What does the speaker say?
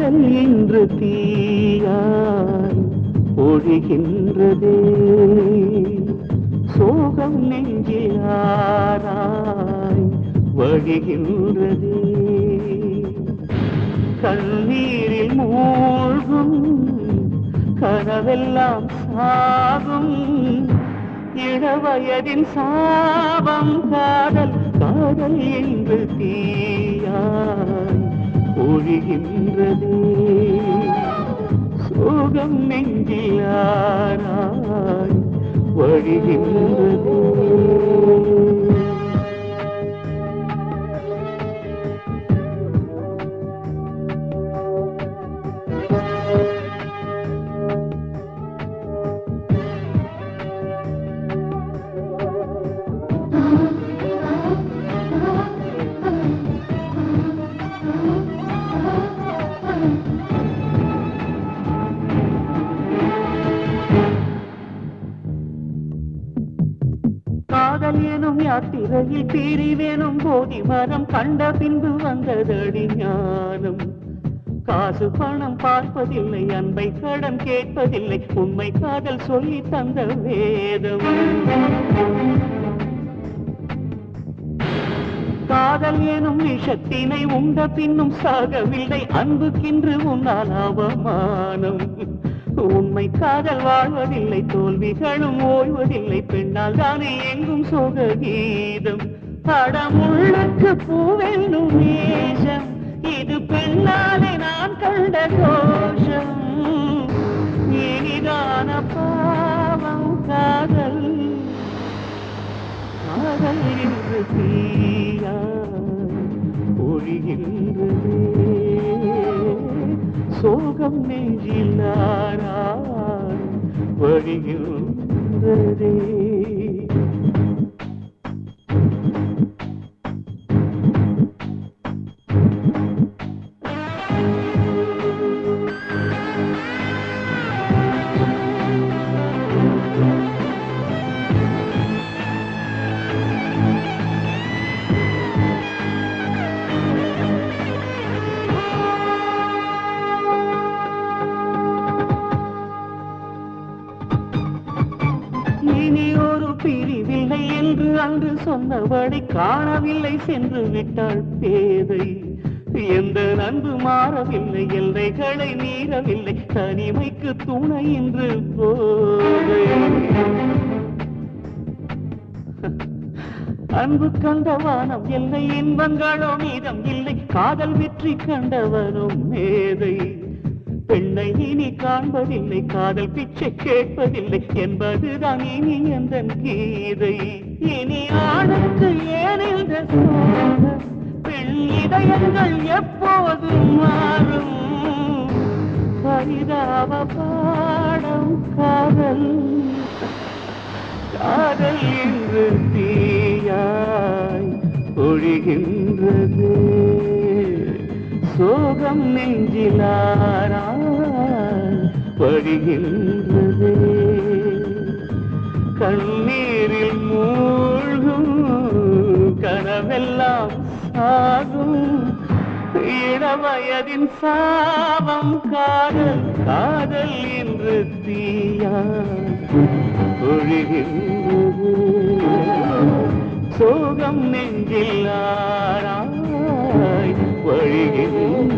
காதல் இன்று தீயாய் ஒழிகின்றதே, சோகம் நெஞ்சிலாராய் வழிகின்றதே. கண்ணீரில் மூழ்கும் கனவெல்லாம் சாகும், இளவயதின் சாபம் காதல். காதல் என்று தீயாய் ஒழிகின்றதே, சோகம் நெஞ்சிலாராய் வழிகின்றதே. காதல் எனும் யாத்திரையில் பிரிவேனும் போதி மரம் கண்ட பின்பு வந்ததடி ஞானம். காசு பணம் பார்ப்பதில்லை, அன்பை கடன் கேட்பதில்லை, உண்மை காதல் சொல்லி தந்த வேதம். காதல் எனும் விஷத்தினை உண்ட பின்னும் சாகவில்லை, அன்புக்கின்று உன்னால் அவமானம். உண்மை காதல் வாழ்வதில்லை, தோல்விகளும் ஓய்வதில்லை, பெண்ணால் தானே எங்கும் சோக கீதம். படமுள்ளுக்கு பூவென்னும் வேஷம், இது பெண்ணாலே நான் கண்ட கோஷம். இனிதான பாவம் காதல், காதல் என்று தீயாய் ஒழிகின்றதே, சோகம் நெஞ்சிலாராய் வழிகின்றதே. இனி ஒரு பிரிவில்லை என்று அன்று சொன்னவளை காணவில்லை, சென்று விட்டாள் பேதை. எந்த அன்பு மாறவில்லை, எல்லைகளை மீறவில்லை, தனிமைக்கு துணை இன்று போதை. அன்பு கண்ட வானம் எல்லை, இன்பங்களோ மீதம் இல்லை, காதல் வெற்றி கண்டவனும் மேதை. பெண்ணை இனி காண்பதில்லை, காதல் பிச்சை கேட்பதில்லை என்பதுதான் இனி எந்தன் கீதை. இனி ஆணுக்கு ஏன் இந்த சோகம், பெண் இதயங்கள் எப்போதும் மாறும். பரிதாப பாடம் காதல், காதல் என்று தீயாய் ஒழிகின்றது, சோகம் நெஞ்சிலாராய் வழிகின்றதே. கண்ணீரில் மூழ்கும் கனவெல்லாம் சாகும், இளவயதின் சாபம் காதல். காதல் என்று தீயாய் ஒழிகின்றது, சோகம் நெஞ்சிலாராய் வழிகின்ற